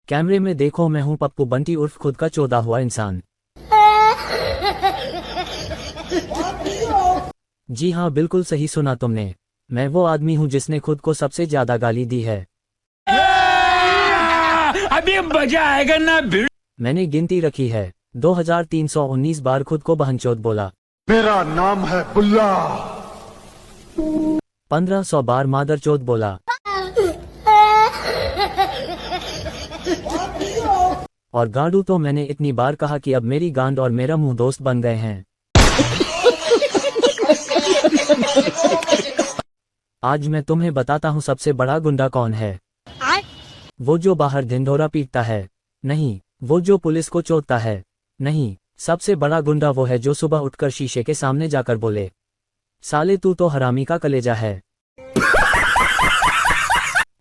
कैमरे में देखो, मैं हूँ पप्पू बंटी उर्फ खुद का चौदा हुआ इंसान। जी हाँ, बिल्कुल सही सुना तुमने। मैं वो आदमी हूँ जिसने खुद को सबसे ज्यादा गाली दी है। अभी मजा आएगा ना। मैंने गिनती रखी है, 2319 बार खुद को बहनचोद बोला। मेरा नाम है बुल्ला। 1500 बार मादरचोद बोला। और गांडू तो मैंने इतनी बार कहा कि अब मेरी गांड और मेरा मुंह दोस्त बन गए हैं। आज मैं तुम्हें बताता हूँ सबसे बड़ा गुंडा कौन है। वो जो बाहर ढिंढोरा पीटता है, नहीं। वो जो पुलिस को चोदता है, नहीं। सबसे बड़ा गुंडा वो है जो सुबह उठकर शीशे के सामने जाकर बोले, साले तू तो हरामी का कलेजा है।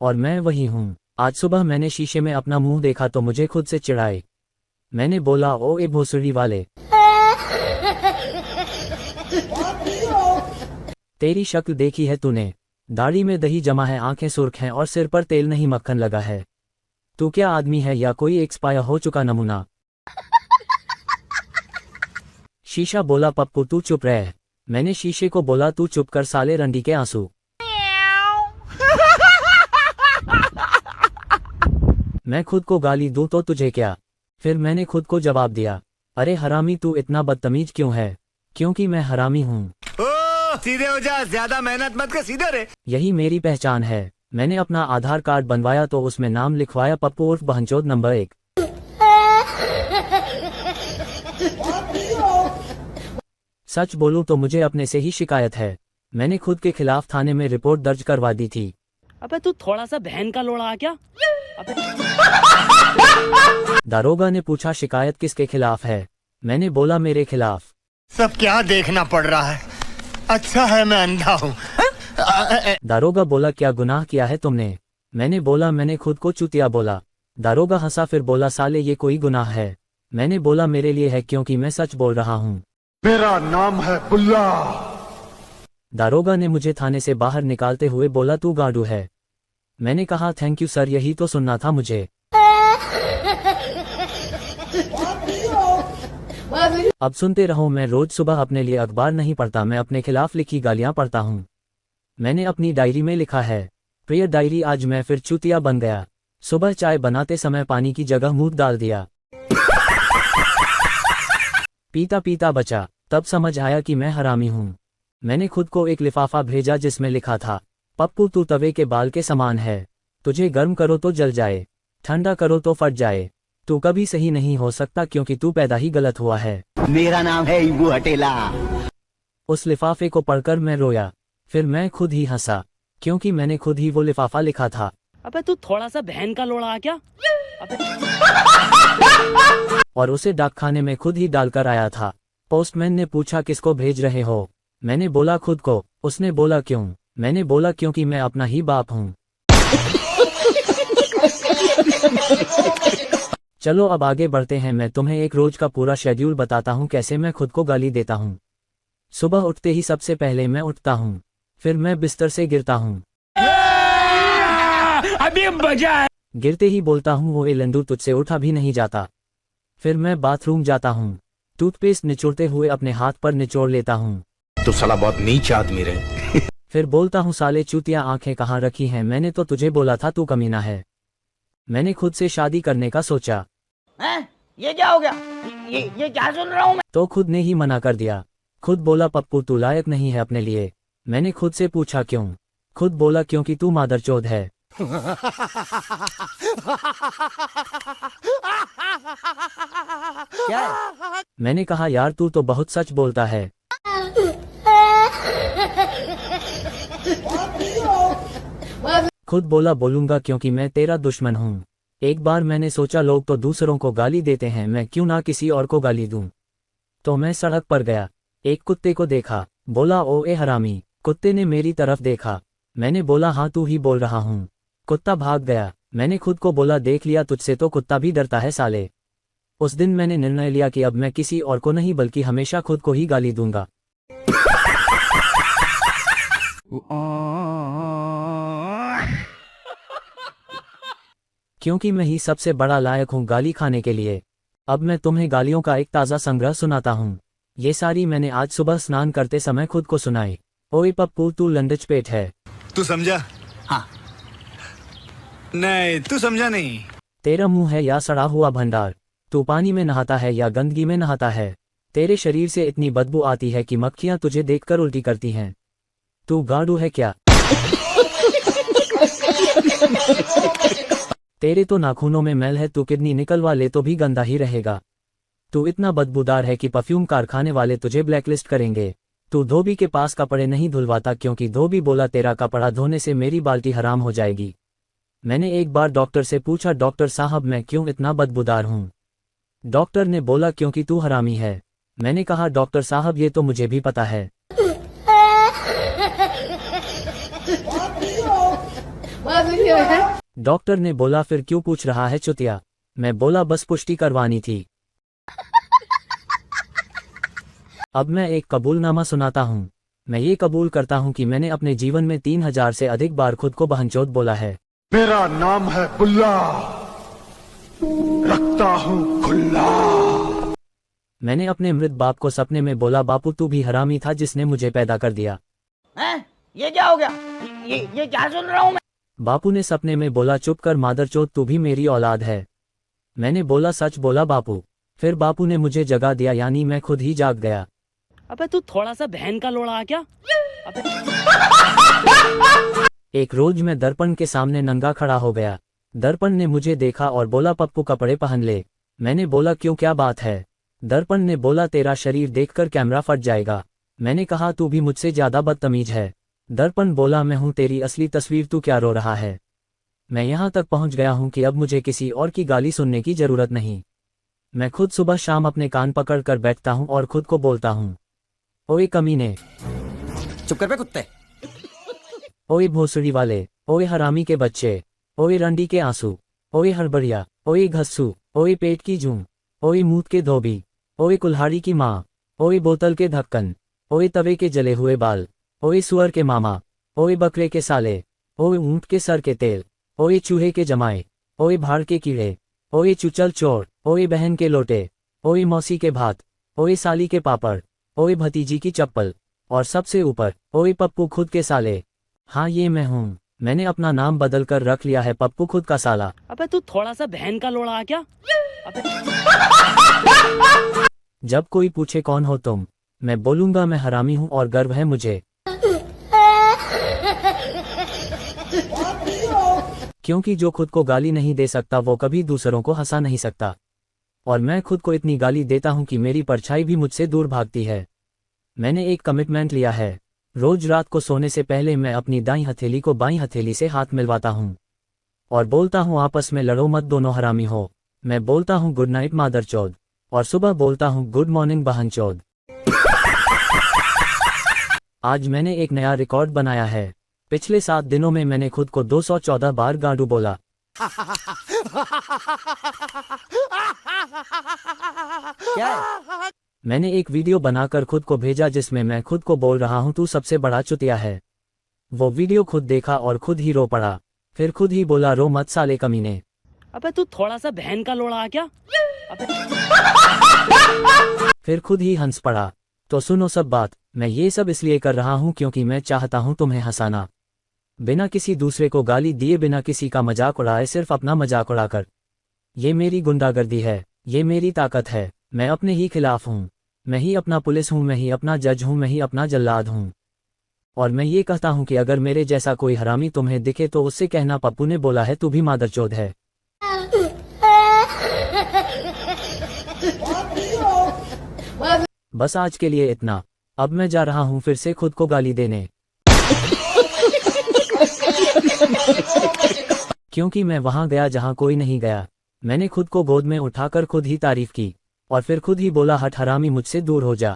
और मैं वही हूँ। आज सुबह मैंने शीशे में अपना मुंह देखा तो मुझे खुद से चिढ़ाई। मैंने बोला, ओ ए भोसड़ी वाले, तेरी शक्ल देखी है तूने? दाढ़ी में दही जमा है, आंखें सुर्ख हैं और सिर पर तेल नहीं मक्खन लगा है। तू क्या आदमी है या कोई एक्सपायर हो चुका नमूना? शीशा बोला, पप्पू तू चुप रह। मैंने शीशे को बोला, तू चुप कर साले रंडी के आंसू। मैं खुद को गाली दूं तो तुझे क्या? फिर मैंने खुद को जवाब दिया, अरे हरामी तू इतना बदतमीज क्यों है? क्योंकि मैं हरामी हूँ। सीधे हो जा, ज्यादा मेहनत मत कर, सीधे रे। यही मेरी पहचान है। मैंने अपना आधार कार्ड बनवाया तो उसमें नाम लिखवाया पप्पू उर्फ बहनचोद नंबर 1। सच बोलूं तो मुझे अपने से ही शिकायत है। मैंने खुद के खिलाफ थाने में रिपोर्ट दर्ज करवा दी थी। अबे तू थोड़ा सा बहन का लोड़ा आ क्या? दारोगा ने पूछा, शिकायत किसके खिलाफ है? मैंने बोला, मेरे खिलाफ। सब क्या देखना पड़ रहा है? अच्छा है मैं अंधा हूँ। दारोगा बोला, क्या गुनाह किया है तुमने? मैंने बोला, मैंने खुद को चूतिया बोला। दारोगा हंसा, फिर बोला, साले ये कोई गुनाह है? मैंने बोला, मेरे लिए है क्योंकि मैं सच बोल रहा हूँ। मेरा नाम है बुल्ला। दारोगा ने मुझे थाने से बाहर निकालते हुए बोला, तू गांडू है। मैंने कहा, थैंक यू सर, यही तो सुनना था मुझे। अब सुनते रहो, मैं रोज सुबह अपने लिए अखबार नहीं पढ़ता, मैं अपने खिलाफ लिखी गालियां पढ़ता हूँ। मैंने अपनी डायरी में लिखा है, प्रिय डायरी, आज मैं फिर चूतिया बन गया। सुबह चाय बनाते समय पानी की जगह मूत डाल दिया। पीता पीता बचा, तब समझ आया कि मैं हरामी हूँ। मैंने खुद को एक लिफाफा भेजा जिसमें लिखा था, पप्पू तू तवे के बाल के समान है। तुझे गर्म करो तो जल जाए, ठंडा करो तो फट जाए। तू कभी सही नहीं हो सकता क्योंकि तू पैदा ही गलत हुआ है। मेरा नाम है इबू हटेला। उस लिफाफे को पढ़कर मैं रोया। फिर मैं खुद ही हंसा क्योंकि मैंने खुद ही वो लिफाफा लिखा था। अबे तू थोड़ा सा बहन का लोड़ा आ क्या? और उसे डाकखाने में खुद ही डालकर आया था। पोस्टमैन ने पूछा, किसको भेज रहे हो? मैंने बोला, खुद को। उसने बोला, क्यों? मैंने बोला, क्योंकि मैं अपना ही बाप हूँ। चलो अब आगे बढ़ते हैं। मैं तुम्हें एक रोज का पूरा शेड्यूल बताता हूँ कैसे मैं खुद को गाली देता हूँ। सुबह उठते ही सबसे पहले मैं उठता हूँ, फिर मैं बिस्तर से गिरता हूँ। अभी मजा है। गिरते ही बोलता हूँ, वो ए लंडू तुझसे उठा भी नहीं जाता। फिर मैं बाथरूम जाता हूँ, टूथपेस्ट निचोड़ते हुए अपने हाथ पर निचोड़ लेता हूँ। तो साला बहुत नीच आदमी रहे। फिर बोलता हूँ, साले चूतिया आंखें कहाँ रखी हैं? मैंने तो तुझे बोला था तू कमीना है। मैंने खुद से शादी करने का सोचा। ये क्या हो गया? ये क्या सुन रहा हूँ मैं? तो खुद ने ही मना कर दिया। खुद बोला, पप्पू तू लायक नहीं है अपने लिए। मैंने खुद से पूछा, क्यों? खुद बोला, क्योंकि तू मादरचोद है। क्या है? मैंने कहा, यार तू तो बहुत सच बोलता है। खुद बोला, बोलूंगा क्योंकि मैं तेरा दुश्मन हूँ। एक बार मैंने सोचा, लोग तो दूसरों को गाली देते हैं, मैं क्यों ना किसी और को गाली दूं। तो मैं सड़क पर गया, एक कुत्ते को देखा, बोला, ओ ए हरामी। कुत्ते ने मेरी तरफ देखा। मैंने बोला, हाँ तू ही बोल रहा हूँ। कुत्ता भाग गया। मैंने खुद को बोला, देख लिया, तुझसे तो कुत्ता भी डरता है साले। उस दिन मैंने निर्णय लिया कि अब मैं किसी और को नहीं बल्कि हमेशा खुद को ही गाली दूंगा। क्योंकि मैं ही सबसे बड़ा लायक हूँ गाली खाने के लिए। अब मैं तुम्हें गालियों का एक ताज़ा संग्रह सुनाता हूँ। ये सारी मैंने आज सुबह स्नान करते समय खुद को सुनाई। ओए पप्पू तू लंडच पेट है। तू समझा? हाँ। नहीं, तू समझा नहीं। तेरा मुंह है या सड़ा हुआ भंडार। तू पानी में नहाता है या गंदगी में नहाता है। तेरे शरीर से इतनी बदबू आती है कि मक्खियां तुझे देखकर उल्टी करती हैं। तू गाड़ू है क्या? तेरे तो नाखूनों में मैल है, तू किडनी निकलवा ले तो भी गंदा ही रहेगा। तू इतना बदबूदार है कि परफ्यूम कारखाने वाले तुझे ब्लैकलिस्ट करेंगे। तू धोबी के पास कपड़े नहीं धुलवाता क्योंकि धोबी बोला तेरा कपड़ा धोने से मेरी बाल्टी हराम हो जाएगी। मैंने एक बार डॉक्टर से पूछा, डॉक्टर साहब मैं क्यों इतना बदबूदार हूँ? डॉक्टर ने बोला क्योंकि तू हरामी है। मैंने कहा डॉक्टर साहब ये तो मुझे भी पता है। डॉक्टर ने बोला फिर क्यों पूछ रहा है चुतिया? मैं बोला बस पुष्टि करवानी थी। अब मैं एक कबूलनामा सुनाता हूँ। मैं ये कबूल करता हूँ कि मैंने अपने जीवन में 3000 से अधिक बार खुद को बहनचोद बोला है। मेरा नाम है बुल्ला, रखता हूँ खुल्ला। मैंने अपने मृत बाप को सपने में बोला बापू तू भी हरामी था जिसने मुझे पैदा कर दिया। हैं? ये क्या हो गया? ये क्या सुन रहा हूँ मैं? बापू ने सपने में बोला चुप कर मादरचोद तू भी मेरी औलाद है। मैंने बोला सच बोला बापू। फिर बापू ने मुझे जगा दिया यानी मैं खुद ही जाग गया। अबे तू थोड़ा सा बहन का लोड़ा क्या? अबे एक रोज मैं दर्पण के सामने नंगा खड़ा हो गया। दर्पण ने मुझे देखा और बोला पप्पू कपड़े पहन ले। मैंने बोला क्यों क्या बात है? दर्पण ने बोला तेरा शरीर देखकर कैमरा फट जाएगा। मैंने कहा तू भी मुझसे ज्यादा बदतमीज है। दर्पण बोला मैं हूं तेरी असली तस्वीर, तू क्या रो रहा है? मैं यहां तक पहुंच गया हूं कि अब मुझे किसी और की गाली सुनने की जरूरत नहीं। मैं खुद सुबह शाम अपने कान पकड़ कर बैठता हूं और खुद को बोलता हूं ओए कमीने, चुप कर बे कुत्ते। ओए भोसड़ी वाले, ओए हरामी के बच्चे, ओए रंडी के आंसू, ओए हड़बड़िया, ओए घस्सू, ओए पेट की जूं, ओए मूत के धोबी, ओए कुल्हाड़ी की माँ, ओए बोतल के ढक्कन, ओए तवे के जले हुए बाल, ओए सुअर के मामा, ओए बकरे के साले, ओए ऊंट के सर के तेल, ओए चूहे के जमाए, ओए भाड़ के कीड़े, ओए चुचल चोर, ओए बहन के लोटे, ओए मौसी के भात, ओए साली के पापड़, ओए भतीजी की चप्पल, और सबसे ऊपर ओए पप्पू खुद के साले। हाँ ये मैं हूँ। मैंने अपना नाम बदल कर रख लिया है पप्पू खुद का साला। अबे तू थोड़ा सा बहन का लोड़ा क्या? अबे जब कोई पूछे कौन हो तुम, मैं बोलूंगा मैं हरामी हूँ और गर्व है मुझे। क्योंकि जो खुद को गाली नहीं दे सकता वो कभी दूसरों को हंसा नहीं सकता। और मैं खुद को इतनी गाली देता हूँ कि मेरी परछाई भी मुझसे दूर भागती है। मैंने एक कमिटमेंट लिया है, रोज रात को सोने से पहले मैं अपनी दाईं हथेली को बाईं हथेली से हाथ मिलवाता हूँ और बोलता हूँ आपस में लड़ो मत दोनों हरामी हो। मैं बोलता हूँ गुड नाइट मादरचोद और सुबह बोलता हूँ गुड मॉर्निंग बहनचोद। आज मैंने एक नया रिकॉर्ड बनाया है। पिछले 7 दिनों में मैंने खुद को 214 बार गांडू बोला। क्या है? मैंने एक वीडियो बनाकर खुद को भेजा जिसमें मैं खुद को बोल रहा हूं तू सबसे बड़ा चुतिया है। वो वीडियो खुद देखा और खुद ही रो पड़ा। फिर खुद ही बोला रो मत साले कमीने। अबे तू थोड़ा सा बहन का लोड़ा क्या? अबे फिर खुद ही हंस पड़ा। तो सुनो सब बात, मैं ये सब इसलिए कर रहा हूँ क्योंकि मैं चाहता हूँ तुम्हें हंसाना, बिना किसी दूसरे को गाली दिए, बिना किसी का मजाक उड़ाए, सिर्फ अपना मजाक उड़ाकर। ये मेरी गुंडागर्दी है, ये मेरी ताकत है। मैं अपने ही खिलाफ हूँ। मैं ही अपना पुलिस हूँ, मैं ही अपना जज हूँ, मैं ही अपना जल्लाद हूँ। और मैं ये कहता हूँ कि अगर मेरे जैसा कोई हरामी तुम्हें दिखे तो उससे कहना पप्पू ने बोला है तू भी मादरचोद है। बस आज के लिए इतना। अब मैं जा रहा हूँ फिर से खुद को गाली देने। क्योंकि मैं वहां गया जहां कोई नहीं गया। मैंने खुद को गोद में उठाकर खुद ही तारीफ की और फिर खुद ही बोला हट हरामी मुझसे दूर हो जा।